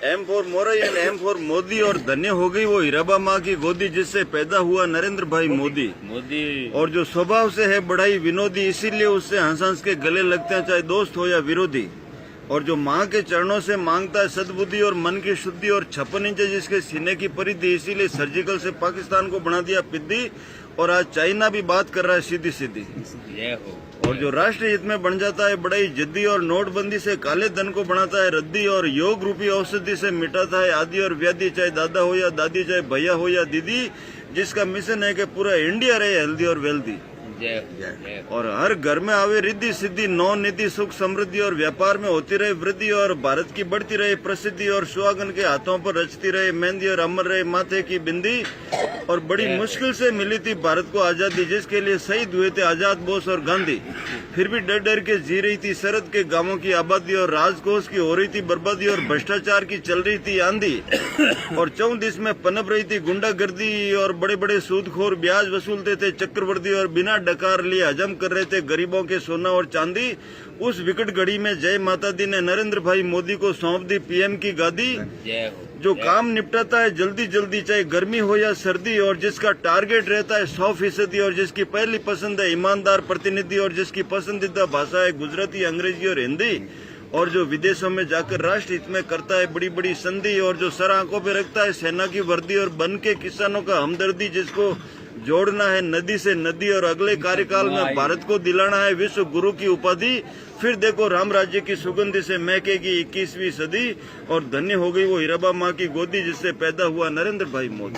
M for Modi and M for Modi, और धन्य हो गई वो हीराबा माँ की गोदी जिससे पैदा हुआ नरेंद्र भाई मोदी। और जो स्वभाव से है बड़ा ही विनोदी, इसीलिए उससे हंस हंस के गले लगते हैं चाहे दोस्त हो या विरोधी। और जो माँ के चरणों से मांगता है सद्बुद्धि और मन की शुद्धि, और 56 इंच जिसके सीने की परिधि, इसीलिए सर्जिकल से पाकिस्तान को बना दिया पिद्दी। और आज चाइना भी बात कर रहा है सीधी सीधी। और जो राष्ट्रीय हित में बन जाता है बड़ा ही जिद्दी, और नोटबंदी से काले धन को बनाता है रद्दी, और योग रूपी औषधि से मिटाता है आदि और व्याधि, चाहे दादा हो या दादी, चाहे भैया हो या दीदी, जिसका मिशन है कि पूरा इंडिया रहे हेल्दी और वेल्दी। और हर घर में आवे रिद्धि सिद्धि, नौ निधि, सुख समृद्धि, और व्यापार में होती रहे वृद्धि, और भारत की बढ़ती रहे प्रसिद्धि, और सुहागन के हाथों पर रचती रहे मेहंदी, और अमर रहे माथे की बिंदी। और बड़ी मुश्किल से मिली थी भारत को आजादी, जिसके लिए शहीद हुए थे आजाद, बोस और गांधी। फिर भी डर डर के जी रही थी सरहद के गांवों की आबादी, और राजकोष की हो रही थी बर्बादी, और भ्रष्टाचार की चल रही थी आंधी। और 14 देश में पनप रही थी गुंडागर्दी, और बड़े बड़े सूदखोर ब्याज वसूलते थे चक्रवर्ती, और बिना डकार लिए हजम कर रहे थे गरीबों के सोना और चांदी। उस विकट घड़ी में जय माता दी ने नरेंद्र भाई मोदी को सौंप दी पीएम की गादी, जो काम निपटाता है जल्दी जल्दी चाहे गर्मी हो या सर्दी, और जिसका टारगेट रहता है 100%, और जिसकी पहली पसंद है ईमानदार प्रतिनिधि, और जिसकी पसंदीदा भाषा है गुजराती, अंग्रेजी और हिंदी, और जो विदेशों में जाकर राष्ट्र हित में करता है बड़ी बड़ी संधि, और जो सर आंखों पे रखता है सेना की वर्दी, और बन के किसानों का हमदर्दी, जिसको जोड़ना है नदी से नदी, और अगले कार्यकाल में भारत को दिलाना है विश्व गुरु की उपाधि। फिर देखो राम राज्य की सुगंध से महकेगी 21वीं सदी, और धन्य हो गई वो हीराबा माँ की गोदी जिससे पैदा हुआ नरेंद्र भाई मोदी।